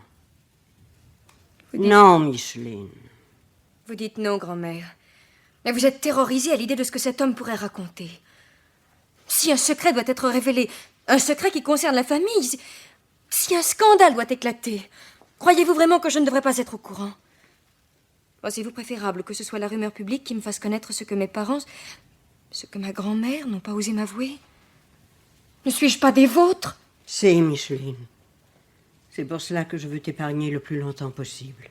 Vous dites- Non, Micheline. Vous dites non, grand-mère. Mais vous êtes terrorisée à l'idée de ce que cet homme pourrait raconter. Si un secret doit être révélé, un secret qui concerne la famille, si un scandale doit éclater, croyez-vous vraiment que je ne devrais pas être au courant? Pensez-vous préférable que ce soit la rumeur publique qui me fasse connaître ce que mes parents, ce que ma grand-mère n'ont pas osé m'avouer? Ne suis-je pas des vôtres? C'est Micheline. C'est pour cela que je veux t'épargner le plus longtemps possible.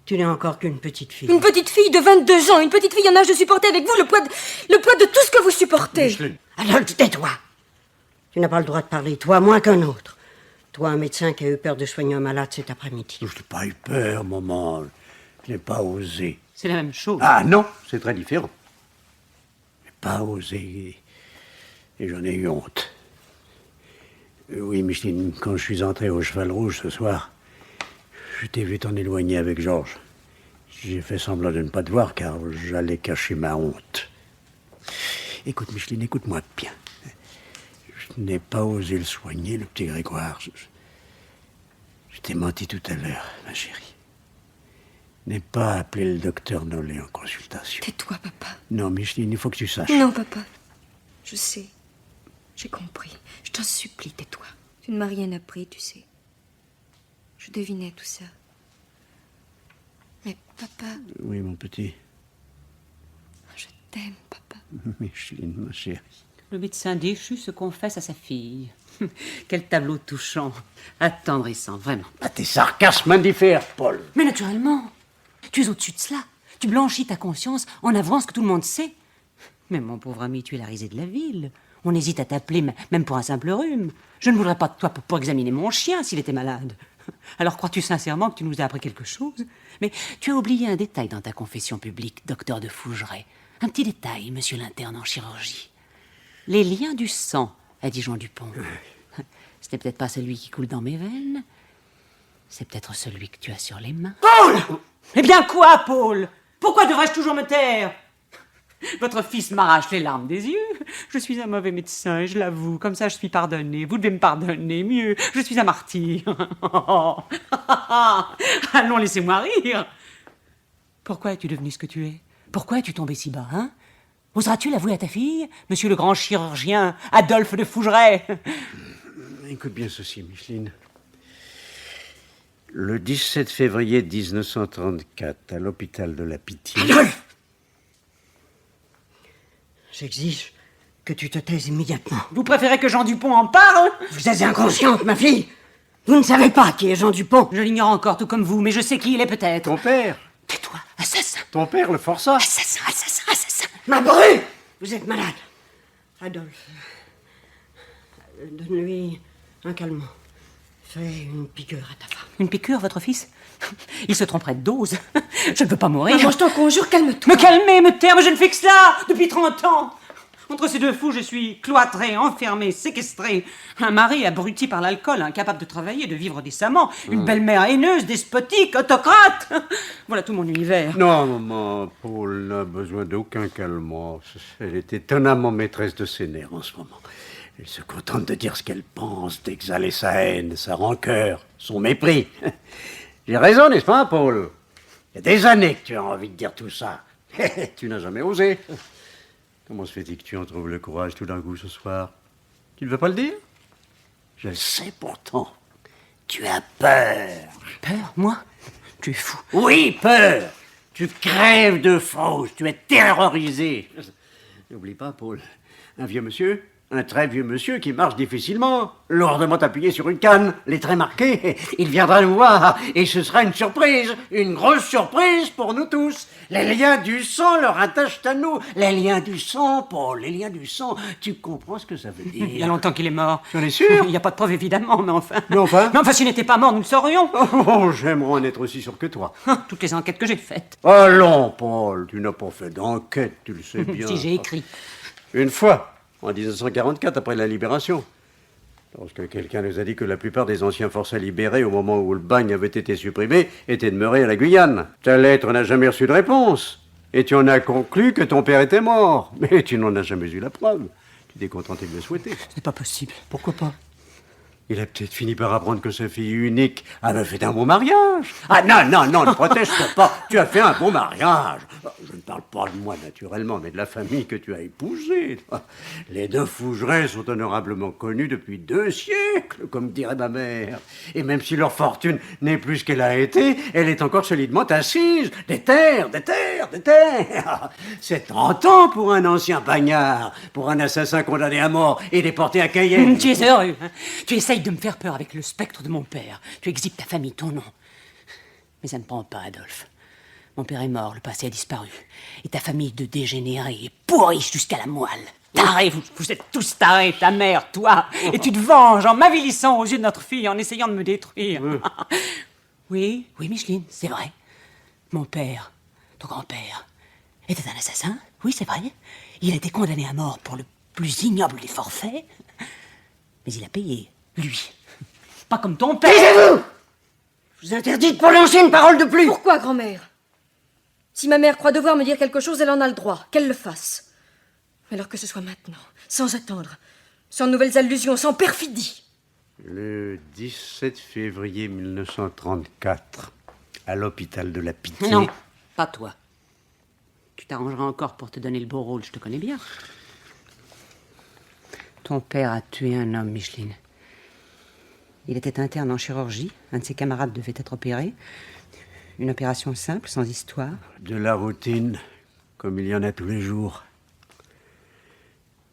Tu n'es encore qu'une petite fille. Une petite fille de 22 ans, une petite fille en âge de supporter avec vous le poids de tout ce que vous supportez. Micheline. Adolphe, tais-toi. Tu n'as pas le droit de parler, toi, moins qu'un autre. Toi, un médecin qui a eu peur de soigner un malade cet après-midi. Je n'ai pas eu peur, maman. Je n'ai pas osé. C'est la même chose. Ah non, c'est très différent. Je n'ai pas osé et j'en ai eu honte. Oui, Micheline, quand je suis entré au Cheval Rouge ce soir, je t'ai vu t'en éloigner avec Georges. J'ai fait semblant de ne pas te voir car j'allais cacher ma honte. Écoute, Micheline, écoute-moi bien. Je n'ai pas osé le soigner, le petit Grégoire. Je t'ai menti tout à l'heure, ma chérie. Je n'ai pas appelé le docteur Nollet en consultation. Tais-toi, papa. Non, Micheline, il faut que tu saches. Non, papa. Je sais. J'ai compris. Je t'en supplie, tais-toi. Tu ne m'as rien appris, tu sais. Je devinais tout ça. Mais papa, Oui, mon petit. je t'aime, papa. Micheline, ma chérie. Le médecin déchu se confesse à sa fille. Quel tableau touchant, attendrissant, vraiment. Ah, tes sarcasmes indiffèrent, Paul. Mais naturellement, tu es au-dessus de cela. Tu blanchis ta conscience en avance que tout le monde sait. Mais mon pauvre ami, tu es la risée de la ville. On hésite à t'appeler, même pour un simple rhume. Je ne voudrais pas de toi pour examiner mon chien s'il était malade. Alors crois-tu sincèrement que tu nous as appris quelque chose? Mais tu as oublié un détail dans ta confession publique, docteur de Fougeray. Un petit détail, monsieur l'interne en chirurgie. Les liens du sang, a dit Jean Dupont. C'était peut-être pas celui qui coule dans mes veines, C'est peut-être celui que tu as sur les mains. Paul! Eh bien quoi, Paul? Pourquoi devrais-je toujours me taire? Votre fils m'arrache les larmes des yeux. Je suis un mauvais médecin, et je l'avoue. Comme ça, je suis pardonné. Vous devez me pardonner. Mieux, je suis un martyr. Allons, laissez-moi rire. Pourquoi es-tu devenu ce que tu es? Pourquoi es-tu tombé si bas, hein? Oseras-tu l'avouer à ta fille, monsieur le grand chirurgien Adolphe de Fougeray? Écoute bien ceci, Micheline. Le 17 février 1934, à l'hôpital de la Pitié... Adolphe! J'exige que tu te taises immédiatement. Vous préférez que Jean Dupont en parle? Vous êtes inconsciente, ma fille. Vous ne savez pas qui est Jean Dupont. Je l'ignore encore, tout comme vous, mais je sais qui il est peut-être. Ton père! Tais-toi, assassin! Ton père le forçat! Assassin, assassin, assassin! Ma bru! Vous êtes malade. Adolphe, donne-lui un calmant. Fais une piqûre à ta femme. Une piqûre, votre fils? Il se tromperait de dose. Je ne peux pas mourir. Maman, je t'en conjure, calme-toi. Me calmer, me taire, mais je ne fais que cela depuis 30 ans. Entre ces deux fous, je suis cloîtré, enfermé, séquestré. Un mari abruti par l'alcool, incapable de travailler, de vivre décemment. Une belle-mère haineuse, despotique, autocrate. Voilà tout mon univers. Non, maman, Paul n'a besoin d'aucun calmant. Elle est étonnamment maîtresse de ses nerfs en ce moment. Elle se contente de dire ce qu'elle pense, d'exhaler sa haine, sa rancœur, son mépris. J'ai raison, n'est-ce pas, Paul? Il y a des années que tu as envie de dire tout ça. Tu n'as jamais osé. Comment se fait-il que tu en trouves le courage tout d'un coup ce soir? Tu ne veux pas le dire? Je le sais pourtant. Tu as peur. Peur, moi? Tu es fou. Oui, peur. Tu crèves de fausse. Tu es terrorisé. N'oublie pas, Paul, un vieux monsieur, un très vieux monsieur qui marche difficilement, lourdement appuyé sur une canne, les traits marqués. Il viendra nous voir et ce sera une surprise, une grosse surprise pour nous tous. Les liens du sang le rattachent à nous. Les liens du sang, Paul, les liens du sang. Tu comprends ce que ça veut dire? Il y a longtemps qu'il est mort. Tu en es sûr? Il n'y a pas de preuve, évidemment, mais enfin... Mais enfin? Mais enfin, s'il n'était pas mort, nous le saurions. Oh, j'aimerais en être aussi sûr que toi. Toutes les enquêtes que j'ai faites. Allons, Paul, tu n'as pas fait d'enquête, tu le sais bien. Si, j'ai écrit. Une fois, en 1944, après la libération. Lorsque quelqu'un nous a dit que la plupart des anciens forçats libérés, au moment où le bagne avait été supprimé, étaient demeurés à la Guyane. Ta lettre n'a jamais reçu de réponse. Et tu en as conclu que ton père était mort. Mais tu n'en as jamais eu la preuve. Tu t'es contenté de le souhaiter. Ce n'est pas possible. Pourquoi pas? Il a peut-être fini par apprendre que sa fille unique avait fait un beau mariage. Ah non, non, non, ne proteste pas. Tu as fait un beau mariage. Je ne parle pas de moi, naturellement, mais de la famille que tu as épousée. Les deux Fougeray sont honorablement connus depuis 2 siècles, comme dirait ma mère. Et même si leur fortune n'est plus ce qu'elle a été, elle est encore solidement assise. Des terres, des terres, des terres. C'est tentant pour un ancien bagnard, pour un assassin condamné à mort et déporté à Cayenne. Tu es heureux, hein? Tu essayes de me faire peur avec le spectre de mon père. Tu exhibes ta famille, ton nom. Mais ça ne prend pas, Adolphe. Mon père est mort, le passé a disparu. Et ta famille de dégénérés est pourrie jusqu'à la moelle. Tarés, vous êtes tous tarés, ta mère, toi. Et tu te venges en m'avilissant aux yeux de notre fille, en essayant de me détruire. Oui, oui, Micheline, c'est vrai. Mon père, ton grand-père, était un assassin. Oui, c'est vrai. Il a été condamné à mort pour le plus ignoble des forfaits. Mais il a payé, lui. Pas comme ton père. Taisez-vous! Je vous interdis de prononcer une parole de plus. Pourquoi, grand-mère? Si ma mère croit devoir me dire quelque chose, elle en a le droit. Qu'elle le fasse. Mais alors que ce soit maintenant, sans attendre, sans nouvelles allusions, sans perfidie. Le 17 février 1934, à l'hôpital de la Pitié. Non, pas toi. Tu t'arrangeras encore pour te donner le beau rôle, je te connais bien. Ton père a tué un homme, Micheline. Il était interne en chirurgie. Un de ses camarades devait être opéré. Une opération simple, sans histoire. De la routine, comme il y en a tous les jours.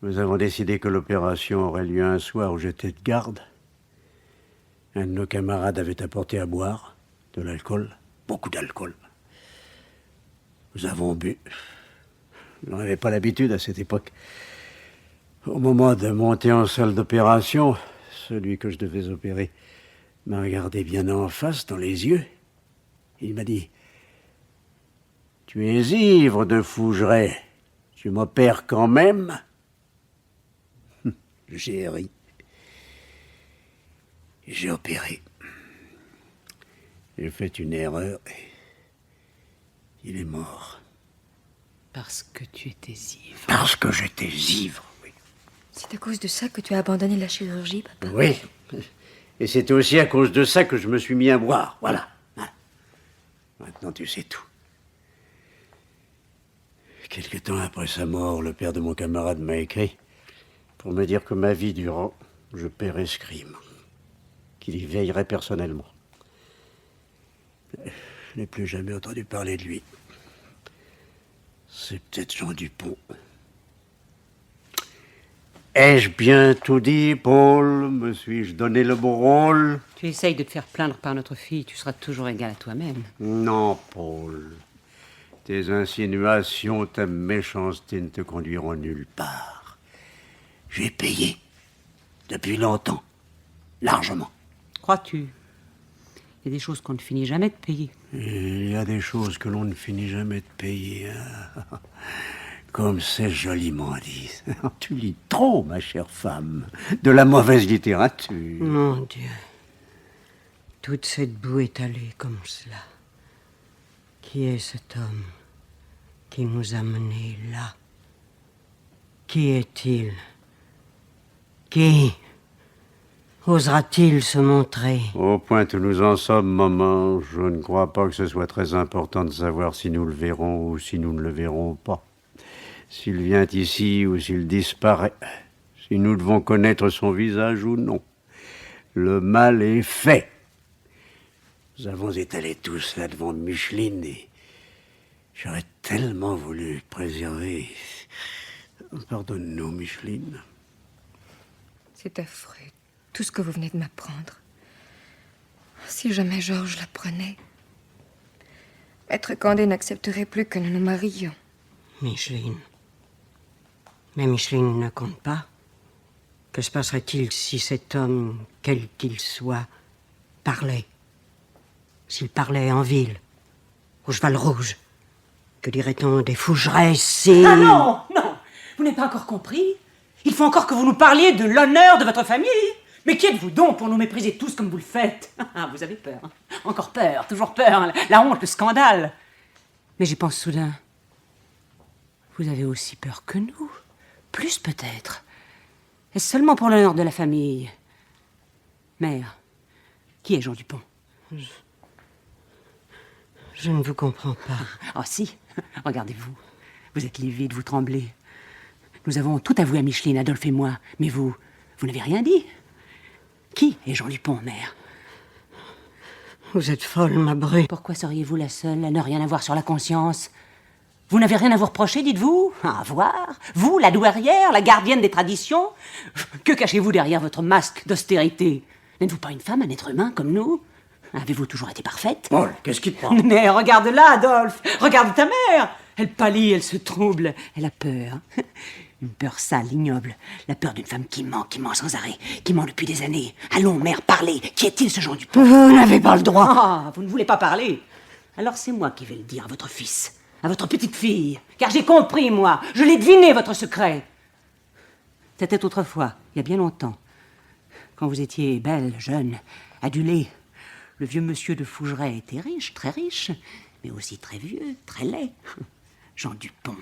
Nous avons décidé que l'opération aurait lieu un soir où j'étais de garde. Un de nos camarades avait apporté à boire, de l'alcool, beaucoup d'alcool. Nous avons bu. Je n'en avais pas l'habitude à cette époque. Au moment de monter en salle d'opération, celui que je devais opérer m'a regardé bien en face, dans les yeux. Il m'a dit: « Tu es ivre de Fougeray. Tu m'opères quand même ?» J'ai ri. J'ai opéré. J'ai fait une erreur. Il est mort. Parce que tu étais ivre. Parce que j'étais ivre, oui. C'est à cause de ça que tu as abandonné la chirurgie, papa? Oui. Et c'est aussi à cause de ça que je me suis mis à boire. Voilà. Maintenant, tu sais tout. Quelque temps après sa mort, le père de mon camarade m'a écrit pour me dire que ma vie durant, je paierais ce crime. Qu'il y veillerait personnellement. Je n'ai plus jamais entendu parler de lui. C'est peut-être Jean Dupont. Ai-je bien tout dit, Paul? Me suis-je donné le bon rôle? Tu essayes de te faire plaindre par notre fille, tu seras toujours égal à toi-même. Non, Paul. Tes insinuations, ta méchanceté ne te conduiront nulle part. J'ai payé. Depuis longtemps. Largement. Crois-tu? Il y a des choses qu'on ne finit jamais de payer. Il y a des choses que l'on ne finit jamais de payer. Hein. Comme c'est joliment dit. Tu lis trop, ma chère femme. De la mauvaise littérature. Mon Dieu. Toute cette boue étalée comme cela. Qui est cet homme qui nous a menés là? Qui est-il? Qui osera-t-il se montrer? Au point où nous en sommes, maman, je ne crois pas que ce soit très important de savoir si nous le verrons ou si nous ne le verrons pas. S'il vient ici ou s'il disparaît, si nous devons connaître son visage ou non. Le mal est fait. Nous avons étalé tout cela devant Micheline et j'aurais tellement voulu préserver. Pardonne-nous, Micheline. C'est affreux, tout ce que vous venez de m'apprendre. Si jamais Georges l'apprenait, Maître Candé n'accepterait plus que nous nous marions. Micheline. Mais Micheline ne compte pas. Que se passerait-il si cet homme, quel qu'il soit, parlait? S'il parlait en ville, au cheval rouge, que dirait-on des fougeresses si... Ah non, non, vous n'avez pas encore compris. Il faut encore que vous nous parliez de l'honneur de votre famille. Mais qui êtes-vous donc pour nous mépriser tous comme vous le faites? Vous avez peur. Encore peur, toujours peur. La honte, le scandale. Mais j'y pense soudain. Vous avez aussi peur que nous. Plus peut-être. Est-ce seulement pour l'honneur de la famille? Mère, qui est Jean Dupont? Je ne vous comprends pas. Oh si, regardez-vous. Vous êtes livide, vous tremblez. Nous avons tout avoué à Micheline, Adolphe et moi. Mais vous n'avez rien dit. Qui est Jean Dupont, mère? Vous êtes folle, ma Bru. Pourquoi seriez-vous la seule à ne rien avoir sur la conscience? Vous n'avez rien à vous reprocher, dites-vous? À voir? Vous, la douairière, la gardienne des traditions? Que cachez-vous derrière votre masque d'austérité? N'êtes-vous pas une femme, un être humain comme nous? Avez-vous toujours été parfaite? Paul, qu'est-ce qui te prend? Mais regarde-la, Adolphe. Regarde ta mère. Elle pâlit, elle se trouble. Elle a peur. Une peur sale, ignoble. La peur d'une femme qui ment sans arrêt. Qui ment depuis des années. Allons, mère, parlez. Qui est-il, ce Jean Dupont? Vous n'avez pas le droit. Ah, vous ne voulez pas parler? Alors c'est moi qui vais le dire à votre fils. À votre petite fille. Car j'ai compris, moi. Je l'ai deviné, votre secret. C'était autrefois, il y a bien longtemps. Quand vous étiez belle, jeune, adulée. Le vieux monsieur de Fougeray était riche, très riche, mais aussi très vieux, très laid. Jean Dupont,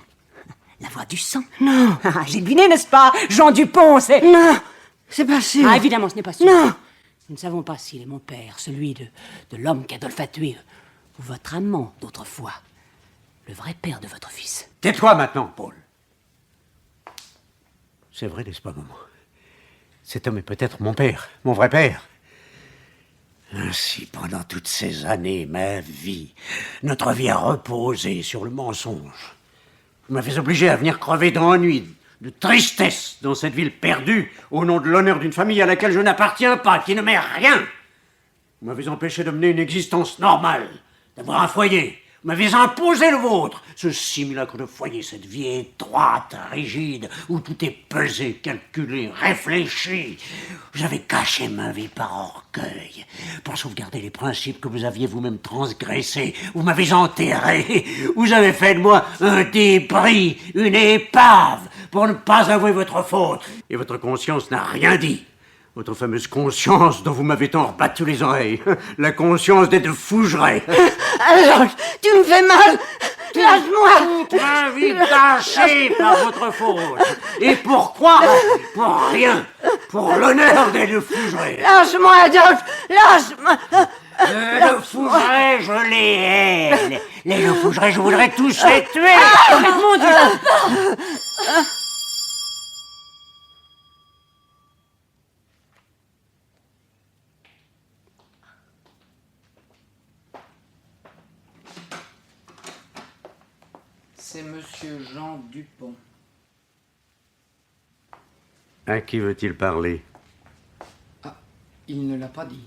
la voix du sang. Non. Ah, j'ai deviné, n'est-ce pas? Jean Dupont, c'est... Non, c'est pas sûr. Ah, évidemment, ce n'est pas sûr. Non. Nous ne savons pas s'il est mon père, celui de l'homme qu'Adolphe a tué, ou votre amant d'autrefois, le vrai père de votre fils. Tais-toi maintenant, Paul. C'est vrai, n'est-ce pas, maman? Cet homme est peut-être mon père, mon vrai père. Ainsi, pendant toutes ces années, ma vie, notre vie a reposé sur le mensonge. Vous m'avez obligé à venir crever d'ennui, de tristesse, dans cette ville perdue, au nom de l'honneur d'une famille à laquelle je n'appartiens pas, qui ne m'est rien. Vous m'avez empêché de mener une existence normale, d'avoir un foyer. Vous m'avez imposé le vôtre, ce simulacre de foyer, cette vie étroite, rigide, où tout est pesé, calculé, réfléchi. J'avais caché ma vie par orgueil, pour sauvegarder les principes que vous aviez vous-même transgressés. Vous m'avez enterré, vous avez fait de moi un débris, une épave, pour ne pas avouer votre faute. Et votre conscience n'a rien dit. Votre fameuse conscience dont vous m'avez tant rebattu les oreilles. La conscience des deux Fougeray. Alors, tu me fais mal. Lâche-moi. Toute ma vie gâchée par votre faute. Et pourquoi? Pour rien. Pour l'honneur des deux Fougeray. Lâche-moi, Adolphe. Lâche-moi. Les deux Fougeray, je les hais. Les deux Fougeray, je voudrais tous les tuer. Mon Dieu! C'est monsieur Jean Dupont. À qui veut-il parler? Ah, il ne l'a pas dit.